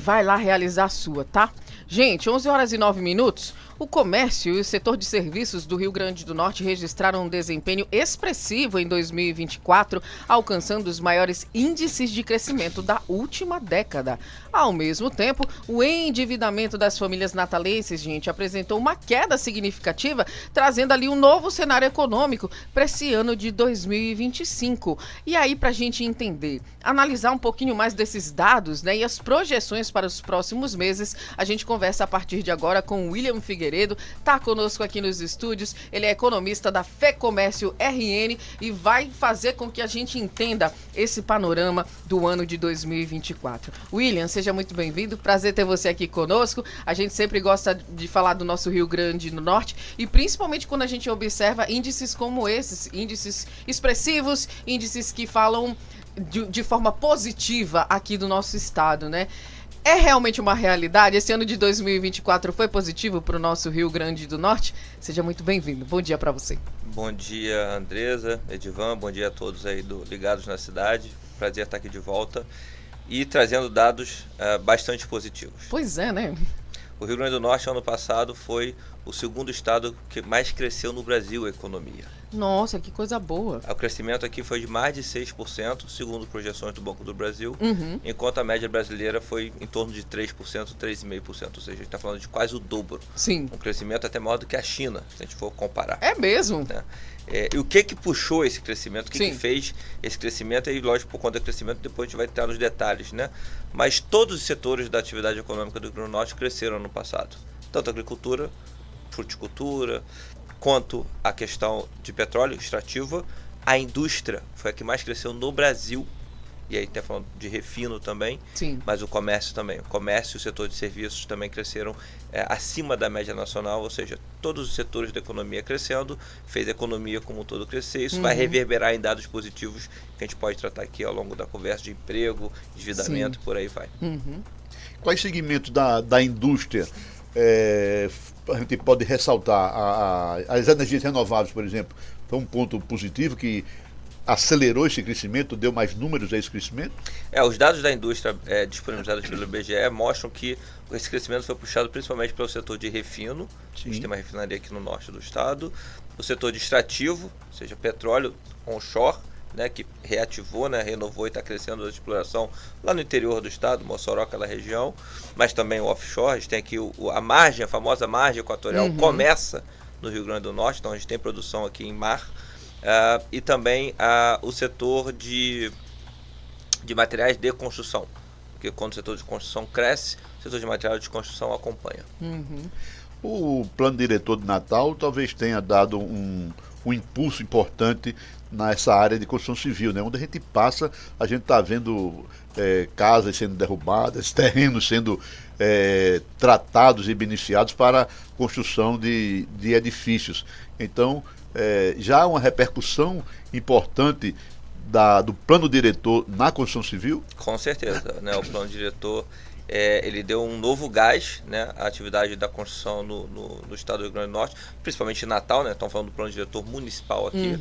vai lá realizar a sua, tá? Gente, 11 horas e 9 minutos. O comércio e o setor de serviços do Rio Grande do Norte registraram um desempenho expressivo em 2024, alcançando os maiores índices de crescimento da última década. Ao mesmo tempo, o endividamento das famílias natalenses, gente, apresentou uma queda significativa, trazendo ali um novo cenário econômico para esse ano de 2025. E aí, para a gente entender, analisar um pouquinho mais desses dados, né, e as projeções para os próximos meses, a gente conversa a partir de agora com o William Figueiredo, está conosco aqui nos estúdios. Ele é economista da FEComércio RN e vai fazer com que a gente entenda esse panorama do ano de 2024. William, seja muito bem-vindo, prazer ter você aqui conosco. A gente sempre gosta de falar do nosso Rio Grande do Norte e principalmente quando a gente observa índices como esses, índices expressivos, índices que falam de forma positiva aqui do nosso estado, né? É realmente uma realidade? Esse ano de 2024 foi positivo para o nosso Rio Grande do Norte? Seja muito bem-vindo. Bom dia para você. Bom dia, Andresa, Edivan. Bom dia a todos aí ligados na cidade. Prazer estar aqui de volta e trazendo dados bastante positivos. Pois é, né? O Rio Grande do Norte, ano passado, foi o segundo estado que mais cresceu no Brasil a economia. Nossa, que coisa boa. O crescimento aqui foi de mais de 6%, segundo projeções do Banco do Brasil, enquanto a média brasileira foi em torno de 3%, 3,5%, ou seja, a gente está falando de quase o dobro. Sim. Um crescimento até maior do que a China, se a gente for comparar. É mesmo? Né? E o que puxou esse crescimento? O que fez esse crescimento? E lógico, por conta do crescimento, depois a gente vai entrar nos detalhes, né? Mas todos os setores da atividade econômica do Rio Grande do Norte cresceram no passado. Tanto a agricultura, fruticultura, quanto a questão de petróleo extrativa. A indústria foi a que mais cresceu no Brasil. E aí está falando de refino também, sim, mas o comércio também. O comércio e o setor de serviços também cresceram acima da média nacional, ou seja, todos os setores da economia crescendo, fez a economia como um todo crescer. Isso vai reverberar em dados positivos que a gente pode tratar aqui ao longo da conversa de emprego, endividamento, por aí vai. Quais segmentos da indústria a gente pode ressaltar? As energias renováveis, por exemplo, foi um ponto positivo que acelerou esse crescimento, deu mais números a esse crescimento? Os dados da indústria disponibilizados pelo IBGE mostram que esse crescimento foi puxado principalmente pelo setor de refino. A gente tem uma refinaria aqui no norte do estado. O setor de extrativo, ou seja, petróleo onshore, né, que reativou, né, renovou e está crescendo a exploração lá no interior do estado, Mossoró, aquela região, mas também o offshore. A gente tem aqui a margem, a famosa margem equatorial, começa no Rio Grande do Norte, então a gente tem produção aqui em mar. E também o setor de materiais de construção, porque quando o setor de construção cresce, o setor de materiais de construção acompanha. O plano diretor de Natal talvez tenha dado um impulso importante nessa área de construção civil, né? Onde a gente passa, a gente está vendo casas sendo derrubadas, terrenos sendo tratados e beneficiados para construção de edifícios. Então, já há uma repercussão importante do plano diretor na construção civil? Com certeza, né? O plano diretor ele deu um novo gás, né, à atividade da construção no estado do Rio Grande do Norte, principalmente em Natal, né? Estamos falando do plano diretor municipal aqui.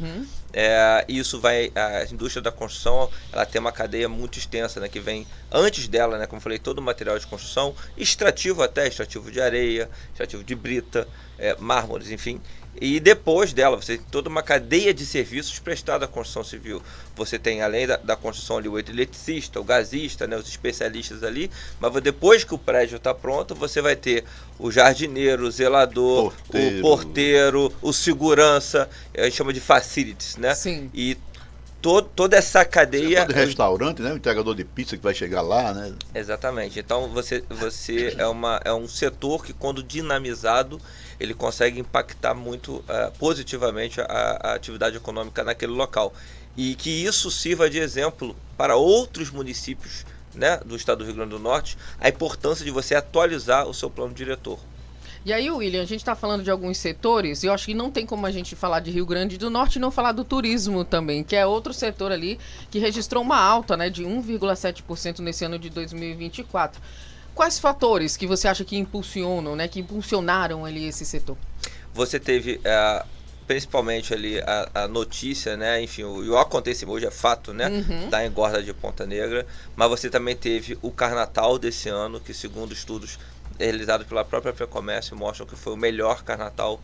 E isso a indústria da construção, ela tem uma cadeia muito extensa, né, que vem antes dela, né, como eu falei, todo o material de construção, extrativo de areia, extrativo de brita, mármores, enfim. E depois dela, você tem toda uma cadeia de serviços prestada à construção civil. Você tem, além da construção ali, o eletricista, o gasista, né, os especialistas ali, mas depois que o prédio está pronto, você vai ter o jardineiro, o zelador, o porteiro, o segurança, a gente chama de facilities, né? Sim. E toda essa cadeia... de restaurante, né? O entregador de pizza que vai chegar lá, né? Exatamente. Então, você é um setor que, quando dinamizado, ele consegue impactar muito positivamente a atividade econômica naquele local. E que isso sirva de exemplo para outros municípios, né, do estado do Rio Grande do Norte, a importância de você atualizar o seu plano diretor. E aí, William, a gente está falando de alguns setores, e eu acho que não tem como a gente falar de Rio Grande do Norte e não falar do turismo também, que é outro setor ali que registrou uma alta, né, de 1,7% nesse ano de 2024. Quais fatores que você acha que impulsionam, né, que impulsionaram ali esse setor? Você teve principalmente ali a notícia, né? Enfim, o acontecimento hoje é fato, né? Da engorda de Ponta Negra, mas você também teve o Carnatal desse ano, que segundo estudos realizados pela própria FEComércio mostram que foi o melhor Carnatal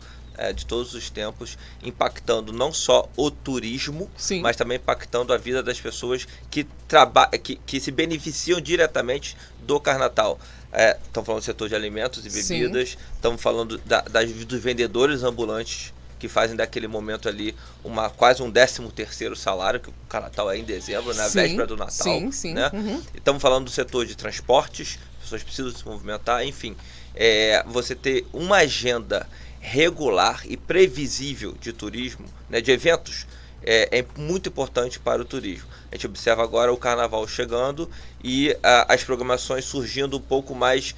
de todos os tempos, impactando não só o turismo, Sim. mas também impactando a vida das pessoas que se beneficiam diretamente do Carnatal. Estamos falando do setor de alimentos e bebidas, estamos falando dos vendedores ambulantes, que fazem daquele momento ali quase um 13º salário, que o Carnatal é em dezembro, na véspera do Natal. Sim. Né? Estamos falando do setor de transportes, as pessoas precisam se movimentar, enfim. Você ter uma agenda regular e previsível de turismo, né, de eventos, é muito importante para o turismo. A gente observa agora o Carnaval chegando e as programações surgindo um pouco mais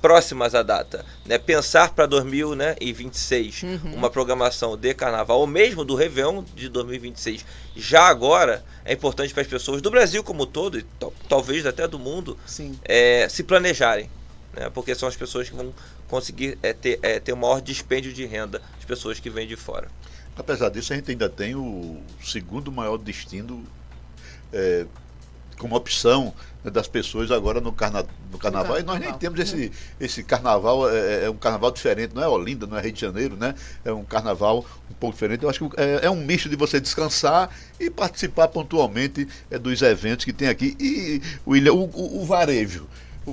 próximas à data, né? Pensar para 2026 uma programação de Carnaval, ou mesmo do Réveillon de 2026, já agora é importante para as pessoas do Brasil como um todo, e talvez até do mundo, se planejarem, né? Porque são as pessoas que vão conseguir ter o maior dispêndio de renda, as pessoas que vêm de fora. Apesar disso, a gente ainda tem o segundo maior destino como opção, né, das pessoas agora no carnaval. E nós nem temos esse carnaval, é um carnaval diferente, não é Olinda, não é Rio de Janeiro, né? É um carnaval um pouco diferente. Eu acho que é um misto de você descansar e participar pontualmente dos eventos que tem aqui. E, William, o varejo,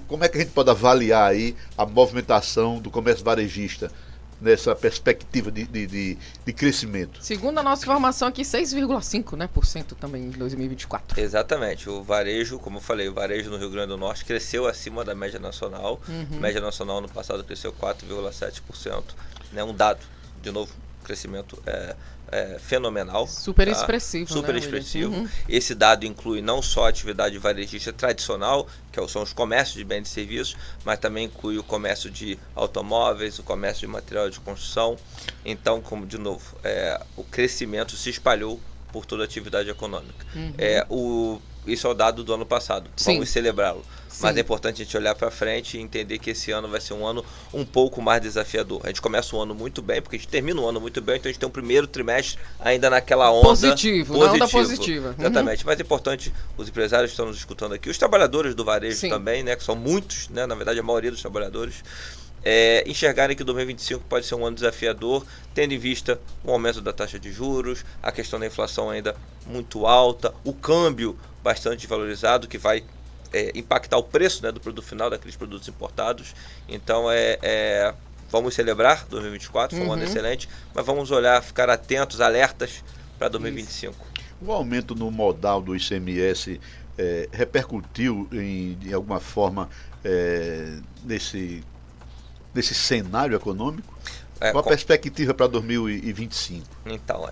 como é que a gente pode avaliar aí a movimentação do comércio varejista nessa perspectiva de crescimento? Segundo a nossa informação aqui, 6,5%, né, também em 2024. Exatamente. O varejo, como eu falei, o varejo no Rio Grande do Norte cresceu acima da média nacional. A média nacional no passado cresceu 4,7%. Né, um dado, de novo, crescimento fenomenal. Super expressivo. Super né, expressivo. Esse dado inclui não só a atividade varejista tradicional, que são os comércios de bens e serviços, mas também inclui o comércio de automóveis, o comércio de material de construção. Então, como de novo, o crescimento se espalhou por toda a atividade econômica. Isso é o dado do ano passado. Vamos celebrá-lo. Mas é importante a gente olhar para frente e entender que esse ano vai ser um ano um pouco mais desafiador. A gente começa o ano muito bem, porque a gente termina o ano muito bem, então a gente tem um primeiro trimestre ainda naquela onda positivo. Na onda positiva. Exatamente. Mas é importante, os empresários que estão nos escutando aqui, os trabalhadores do varejo também, né, que são muitos, né, na verdade a maioria dos trabalhadores, enxergarem que 2025 pode ser um ano desafiador, tendo em vista o aumento da taxa de juros, a questão da inflação ainda muito alta, o câmbio bastante valorizado, que vai impactar o preço, né, do produto final daqueles produtos importados. Então vamos celebrar 2024, foi um ano excelente, mas vamos olhar, ficar atentos, alertas para 2025. O aumento no modal do ICMS repercutiu de alguma forma nesse cenário econômico? Qual a perspectiva para 2025? Então,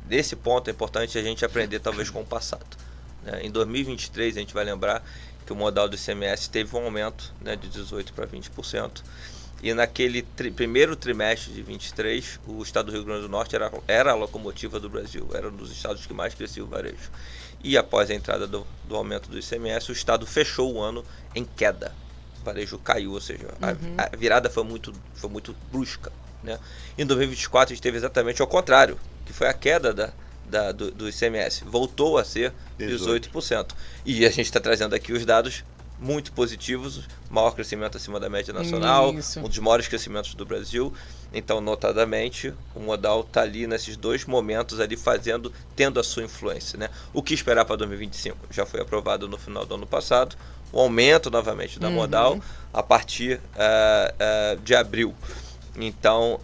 nesse ponto é importante a gente aprender talvez com o passado. Em 2023, a gente vai lembrar que o modal do ICMS teve um aumento, né, de 18% para 20%. E naquele primeiro trimestre de 23, o estado do Rio Grande do Norte era a locomotiva do Brasil, era um dos estados que mais crescia o varejo. E após a entrada do aumento do ICMS, o estado fechou o ano em queda. O varejo caiu, ou seja, a virada foi muito brusca. Né? Em 2024, a gente teve exatamente ao contrário, que foi a queda do ICMS, voltou a ser 18%. E a gente está trazendo aqui os dados muito positivos, maior crescimento acima da média nacional, um dos maiores crescimentos do Brasil. Então, notadamente, o modal está ali nesses dois momentos ali tendo a sua influência. Né? O que esperar para 2025? Já foi aprovado no final do ano passado, o aumento novamente da modal a partir de abril. Então,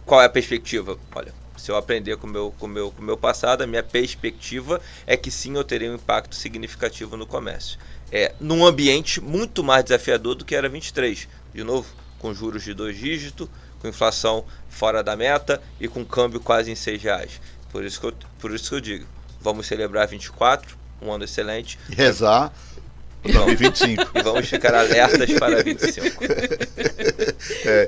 qual é a perspectiva? Olha, se eu aprender com o meu passado, a minha perspectiva é que sim, eu terei um impacto significativo no comércio. Num ambiente muito mais desafiador do que era 23. De novo, com juros de 2 dígitos, com inflação fora da meta e com câmbio quase em R$6. Por isso que eu digo, vamos celebrar 24, um ano excelente. E rezar 2025. E vamos ficar alertas para 25.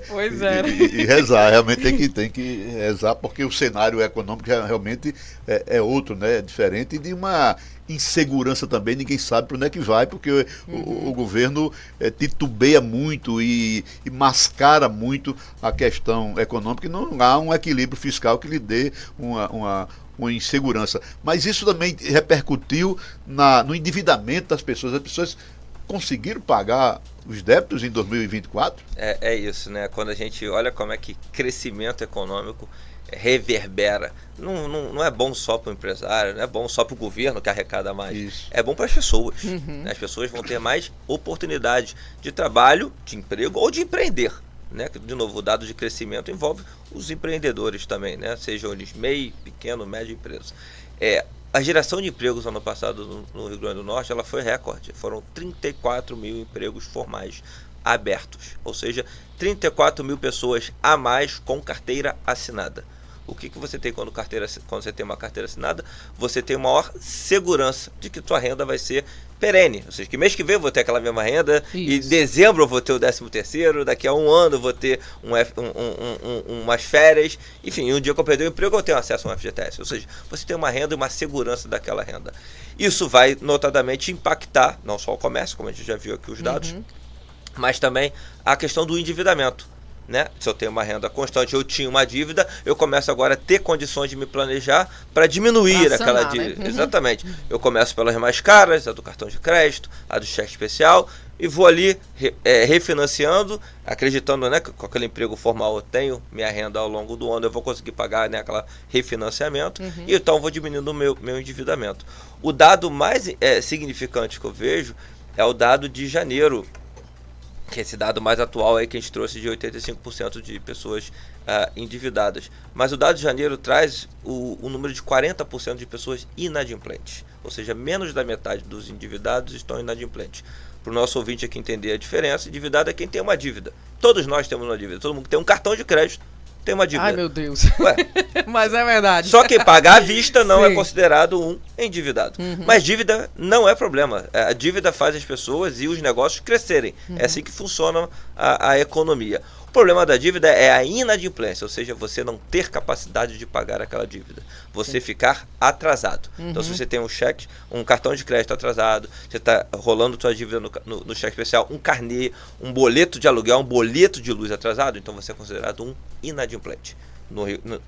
Pois é. E rezar, realmente tem que rezar, porque o cenário econômico realmente é outro, né? É diferente, e de uma insegurança também, ninguém sabe para onde é que vai, porque o governo titubeia muito e mascara muito a questão econômica, e não há um equilíbrio fiscal que lhe dê uma insegurança. Mas isso também repercutiu no endividamento das pessoas. As pessoas conseguiram pagar os débitos em 2024? É isso, né? Quando a gente olha como é que crescimento econômico reverbera, não é bom só para o empresário, não é bom só para o governo que arrecada mais. Isso. É bom para as pessoas. Né? As pessoas vão ter mais oportunidades de trabalho, de emprego ou de empreender. Né? De novo, o dado de crescimento envolve os empreendedores também, né? Sejam eles MEI, pequeno, médio empresa. A geração de empregos ano passado no Rio Grande do Norte, ela foi recorde. Foram 34 mil empregos formais abertos, ou seja, 34 mil pessoas a mais com carteira assinada. O que você tem quando você tem uma carteira assinada? Você tem maior segurança de que sua renda vai ser perene. Ou seja, que mês que vem eu vou ter aquela mesma renda, e em dezembro eu vou ter o 13º, daqui a um ano eu vou ter umas férias, enfim, um dia que eu perder o emprego eu tenho acesso a um FGTS. Ou seja, você tem uma renda e uma segurança daquela renda. Isso vai notadamente impactar não só o comércio, como a gente já viu aqui os dados, mas também a questão do endividamento. Né? Se eu tenho uma renda constante, eu tinha uma dívida, eu começo agora a ter condições de me planejar para diminuir aquela dívida. Né? Exatamente. Eu começo pelas mais caras, a do cartão de crédito, a do cheque especial, e vou ali refinanciando, acreditando, né, que com aquele emprego formal eu tenho minha renda ao longo do ano, eu vou conseguir pagar, né, aquele refinanciamento, e então vou diminuindo o meu endividamento. O dado mais significante que eu vejo é o dado de janeiro, que é esse dado mais atual aí que a gente trouxe de 85% de pessoas endividadas. Mas o dado de janeiro traz o número de 40% de pessoas inadimplentes. Ou seja, menos da metade dos endividados estão inadimplentes. Para o nosso ouvinte aqui entender a diferença, endividado é quem tem uma dívida. Todos nós temos uma dívida. Todo mundo que tem um cartão de crédito tem uma dívida. Ai, meu Deus. Ué, mas é verdade. só quem paga à vista não Sim. é considerado um endividado. Mas dívida não é problema. A dívida faz as pessoas e os negócios crescerem. É assim que funciona a economia. O problema da dívida é a inadimplência, ou seja, você não ter capacidade de pagar aquela dívida. Você ficar atrasado. Então, se você tem um cheque, um cartão de crédito atrasado, você está rolando sua dívida no cheque especial, um carnê, um boleto de aluguel, um boleto de luz atrasado, então você é considerado um inadimplente.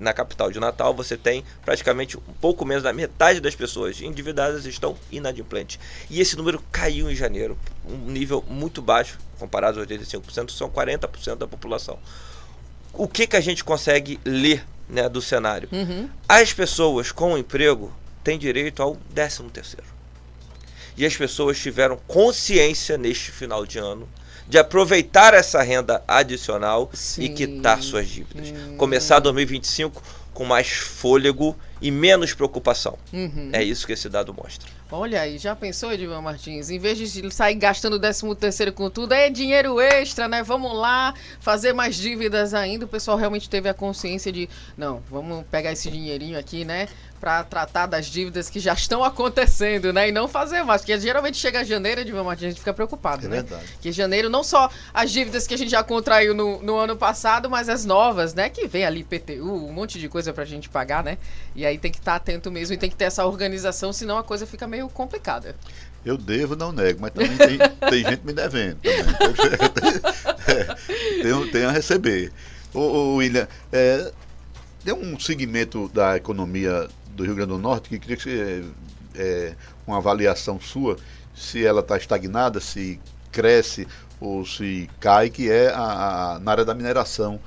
Na capital de Natal, você tem praticamente um pouco menos da metade das pessoas endividadas estão inadimplentes. E esse número caiu em janeiro, um nível muito baixo, comparado aos 85%, são 40% da população. O que a gente consegue ler, né, do cenário? As pessoas com emprego têm direito ao 13º. E as pessoas tiveram consciência neste final de ano de aproveitar essa renda adicional e quitar suas dívidas. Começar 2025 com mais fôlego e menos preocupação. É isso que esse dado mostra. Olha aí, já pensou, Edivan Martins? Em vez de sair gastando o 13º com tudo, é dinheiro extra, né? Vamos lá fazer mais dívidas ainda. O pessoal realmente teve a consciência de, não, vamos pegar esse dinheirinho aqui, né? Para tratar das dívidas que já estão acontecendo, né? E não fazer mais. Porque geralmente chega janeiro, Edivan Martins, a gente fica preocupado, né? Verdade. Que janeiro, não só as dívidas que a gente já contraiu no ano passado, mas as novas, né? Que vem ali IPTU, um monte de coisa pra gente pagar, né? E aí tem que estar atento mesmo e tem que ter essa organização, senão a coisa fica meio complicada. Eu devo, não nego, mas também tem gente me devendo também. Tem a receber. Ô William, tem um segmento da economia do Rio Grande do Norte que queria que uma avaliação sua, se ela está estagnada, se cresce ou se cai, que é na área da mineração.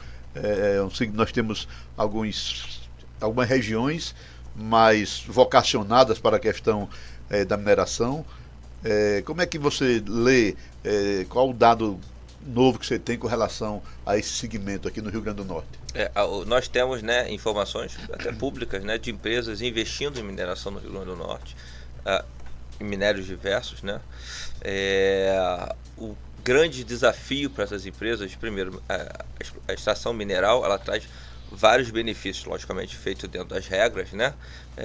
Nós temos algumas regiões mais vocacionadas para a questão da mineração. Como é que você lê, qual o dado novo que você tem com relação a esse segmento aqui no Rio Grande do Norte? Nós temos, né, informações até públicas, né, de empresas investindo em mineração no Rio Grande do Norte, em minérios diversos, né? O grande desafio para essas empresas, primeiro, a extração mineral, ela traz vários benefícios, logicamente, feitos dentro das regras, né?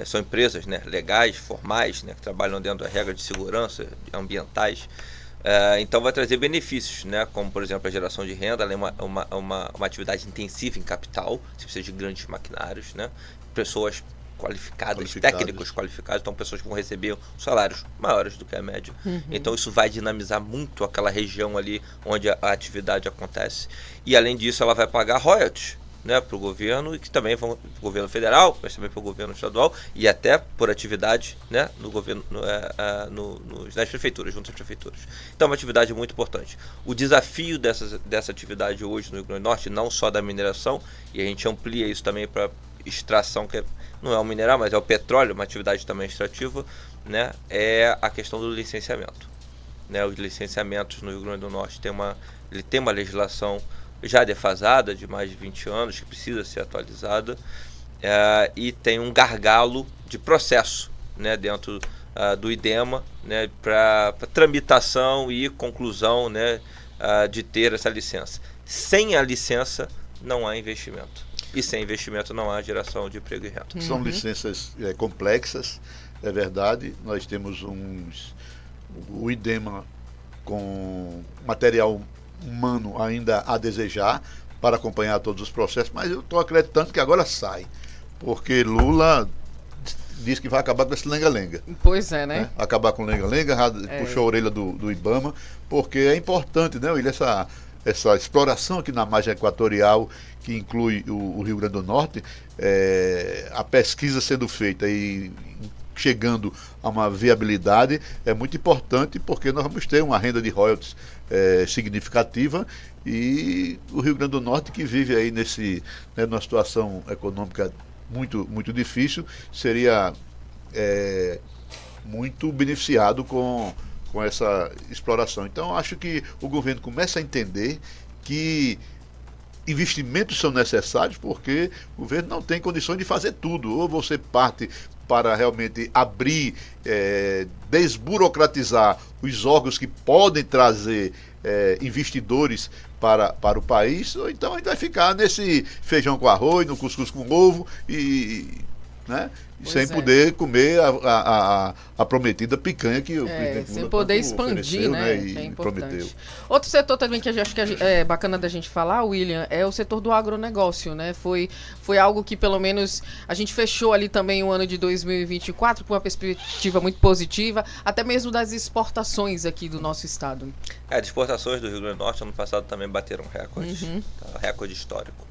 São empresas, né, legais, formais, né, que trabalham dentro das regras de segurança, ambientais. Então vai trazer benefícios, né? Como por exemplo a geração de renda, ela é uma atividade intensiva em capital, você precisa de grandes maquinários, né? Pessoas qualificadas, técnicos qualificados, então pessoas que vão receber salários maiores do que a média. Então isso vai dinamizar muito aquela região ali onde a atividade acontece. E além disso ela vai pagar royalties, né, para o governo, e que também vão para o governo federal, mas também para o governo estadual e até por atividade, né, no governo, nas prefeituras, junto às prefeituras. Então é uma atividade muito importante. O desafio dessa atividade hoje no Rio Grande do Norte, não só da mineração, e a gente amplia isso também para extração, que não é o mineral, mas é o petróleo, uma atividade também extrativa, né, é a questão do licenciamento. Né, os licenciamentos no Rio Grande do Norte ele tem uma legislação já defasada, de mais de 20 anos, que precisa ser atualizada, e tem um gargalo de processo, né, dentro do IDEMA, né, para tramitação e conclusão, né, de ter essa licença. Sem a licença não há investimento, e sem investimento não há geração de emprego e renda. São licenças complexas, é verdade. Nós temos o IDEMA com material humano ainda a desejar para acompanhar todos os processos, mas eu estou acreditando que agora sai, porque Lula diz que vai acabar com esse lenga-lenga. Pois é, né? Acabar com o lenga-lenga, puxou a orelha do IBAMA, porque é importante, né, William, essa exploração aqui na margem equatorial, que inclui o Rio Grande do Norte, a pesquisa sendo feita e chegando a uma viabilidade é muito importante, porque nós vamos ter uma renda de royalties significativa, e o Rio Grande do Norte, que vive aí numa situação econômica muito, muito difícil, seria muito beneficiado com essa exploração. Então acho que o governo começa a entender que investimentos são necessários, porque o governo não tem condições de fazer tudo. Ou você parte para realmente abrir, desburocratizar os órgãos que podem trazer investidores para o país, ou então a gente vai ficar nesse feijão com arroz, no cuscuz com ovo né? Sem poder comer a prometida picanha que o presidente Lula sem poder expandir, né? E prometeu. Outro setor também que acho que é bacana da gente falar, William, é o setor do agronegócio, né? Foi algo que pelo menos a gente fechou ali também o ano de 2024 com uma perspectiva muito positiva, até mesmo das exportações aqui do nosso estado. As exportações do Rio Grande do Norte ano passado também bateram recordes, recorde histórico.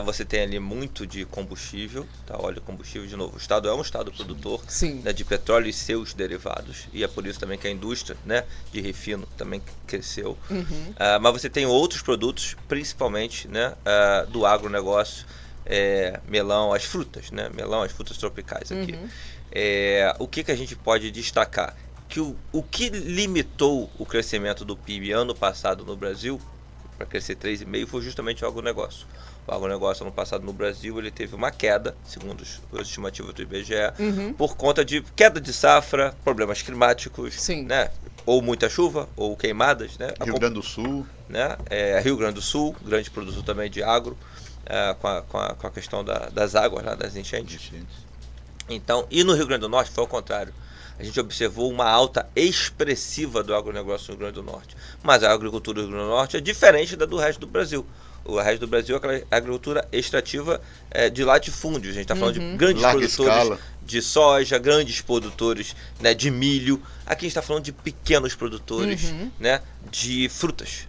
Você tem ali muito de combustível, óleo e combustível, de novo. O estado é um estado produtor, né, de petróleo e seus derivados, e é por isso também que a indústria, né, de refino também cresceu. Mas você tem outros produtos, principalmente, né, do agronegócio, melão, as frutas, né, as frutas tropicais aqui. O que a gente pode destacar? Que o que limitou o crescimento do PIB ano passado no Brasil, para crescer 3,5%, foi justamente o agronegócio. O agronegócio ano passado no Brasil ele teve uma queda, segundo as estimativas do IBGE, por conta de queda de safra, problemas climáticos, né? Ou muita chuva, ou queimadas, né? Rio Grande do Sul. Né? Rio Grande do Sul, grande produtor também de agro, com a questão das águas, lá, das enchentes. Então, e no Rio Grande do Norte foi ao contrário. A gente observou uma alta expressiva do agronegócio no Rio Grande do Norte. Mas a agricultura do Rio Grande do Norte é diferente da do resto do Brasil. O resto do Brasil é aquela agricultura extrativa de latifúndios. A gente está falando de grandes produtores de soja, grandes produtores, né, de milho. Aqui a gente está falando de pequenos produtores, né, de frutas.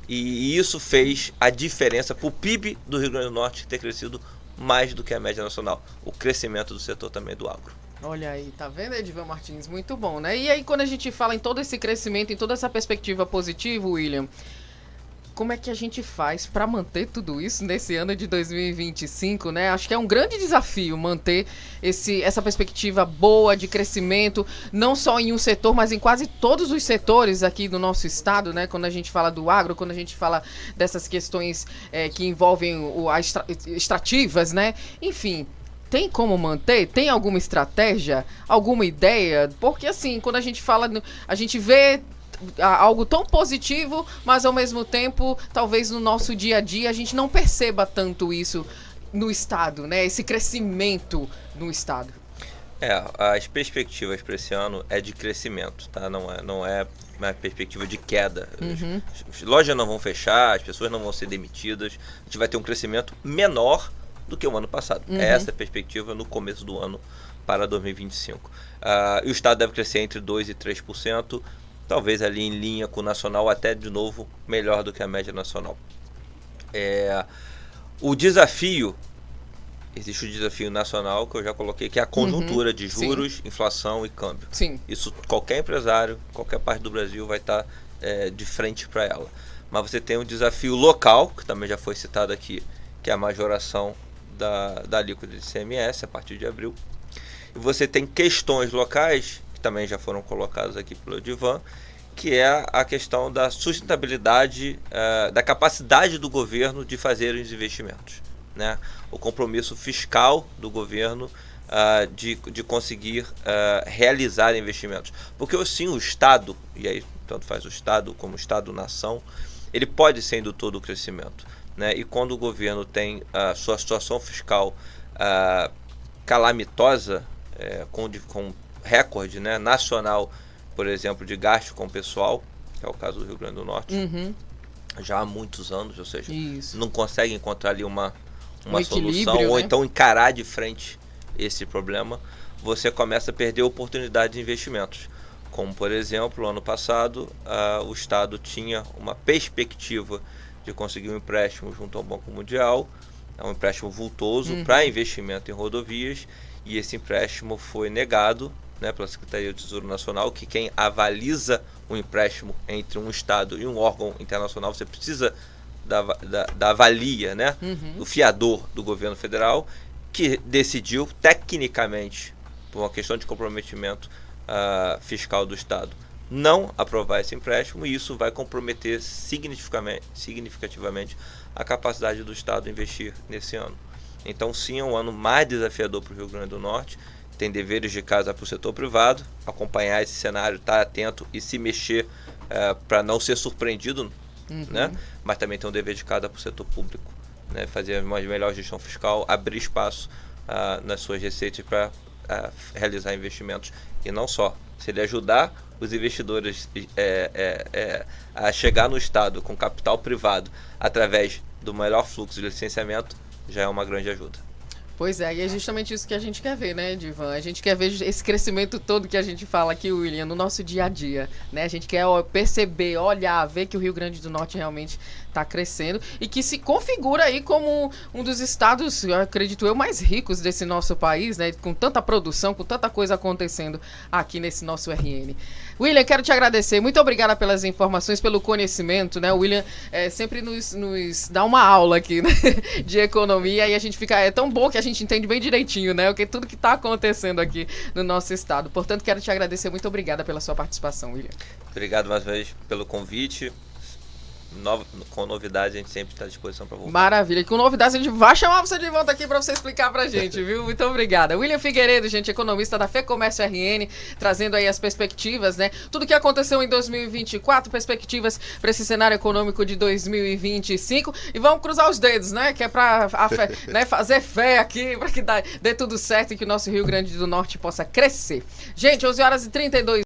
E isso fez a diferença para o PIB do Rio Grande do Norte ter crescido mais do que a média nacional. O crescimento do setor também do agro. Olha aí, tá vendo, Edivan Martins? Muito bom, né? E aí, quando a gente fala em todo esse crescimento, em toda essa perspectiva positiva, William, como é que a gente faz para manter tudo isso nesse ano de 2025, né? Acho que é um grande desafio manter essa perspectiva boa de crescimento, não só em um setor, mas em quase todos os setores aqui do nosso estado, né? Quando a gente fala do agro, quando a gente fala dessas questões que envolvem extrativas, né? Enfim, tem como manter? Tem alguma estratégia? Alguma ideia? Porque assim, quando a gente fala, a gente vê algo tão positivo, mas ao mesmo tempo, talvez no nosso dia a dia, a gente não perceba tanto isso no estado, né? Esse crescimento no estado. As perspectivas para esse ano é de crescimento, tá? Não é uma perspectiva de queda. As lojas não vão fechar, as pessoas não vão ser demitidas, a gente vai ter um crescimento menor do que o ano passado. É essa a perspectiva no começo do ano para 2025. E o Estado deve crescer entre 2% e 3%, talvez ali em linha com o nacional, até de novo melhor do que a média nacional. O desafio, existe o desafio nacional que eu já coloquei, que é a conjuntura de juros, inflação e câmbio. Sim. Isso qualquer empresário, qualquer parte do Brasil vai estar de frente para ela. Mas você tem um desafio local, que também já foi citado aqui, que é a majoração da alíquota de ICMS a partir de abril. E você tem questões locais, que também já foram colocadas aqui pelo Edivan, que é a questão da sustentabilidade, da capacidade do governo de fazer os investimentos, né? O compromisso fiscal do governo de conseguir realizar investimentos. Porque sim, o Estado, e aí tanto faz o Estado como o Estado-nação, ele pode ser indutor do crescimento, né? E quando o governo tem a sua situação fiscal calamitosa, com recorde, né, nacional, por exemplo, de gasto com o pessoal, que é o caso do Rio Grande do Norte, já há muitos anos, ou seja, não consegue encontrar ali uma solução, ou né? então encarar de frente esse problema, você começa a perder oportunidade de investimentos. Como, por exemplo, ano passado, o Estado tinha uma perspectiva de conseguir um empréstimo junto ao Banco Mundial, um empréstimo vultoso para investimento em rodovias, e esse empréstimo foi negado, né, pela Secretaria do Tesouro Nacional, que quem avaliza um empréstimo entre um Estado e um órgão internacional, você precisa da avalia, né, do fiador do governo federal, que decidiu tecnicamente, por uma questão de comprometimento fiscal do Estado, não aprovar esse empréstimo, e isso vai comprometer significativamente a capacidade do Estado investir nesse ano. Então sim, é um ano mais desafiador para o Rio Grande do Norte, tem deveres de casa para o setor privado, acompanhar esse cenário, estar atento e se mexer para não ser surpreendido, né? Mas também tem um dever de casa para o setor público, né? Fazer uma melhor gestão fiscal, abrir espaço nas suas receitas para realizar investimentos. E não só, se ele ajudar os investidores a chegar no Estado com capital privado através do melhor fluxo de licenciamento, já é uma grande ajuda. Pois é, e é justamente isso que a gente quer ver, né, Edivan? A gente quer ver esse crescimento todo que a gente fala aqui, William, no nosso dia a dia, né? A gente quer perceber, olhar, ver que o Rio Grande do Norte realmente está crescendo e que se configura aí como um dos estados, eu acredito eu, mais ricos desse nosso país, né? Com tanta produção, com tanta coisa acontecendo aqui nesse nosso RN. William, quero te agradecer. Muito obrigada pelas informações, pelo conhecimento, né? O William sempre nos dá uma aula aqui, né? De economia, e a gente fica... É tão bom que a gente entende bem direitinho, né? Tudo que está acontecendo aqui no nosso estado. Portanto, quero te agradecer. Muito obrigada pela sua participação, William. Obrigado mais uma vez pelo convite. Com novidades, a gente sempre está à disposição para voltar. Maravilha. E com novidades, a gente vai chamar você de volta aqui para você explicar para a gente, viu? Muito obrigada. William Figueiredo, gente, economista da FEComércio RN, trazendo aí as perspectivas, né? Tudo que aconteceu em 2024, perspectivas para esse cenário econômico de 2025. E vamos cruzar os dedos, né? Que é para né, fazer fé aqui, para que dê tudo certo e que o nosso Rio Grande do Norte possa crescer. Gente, 11h32.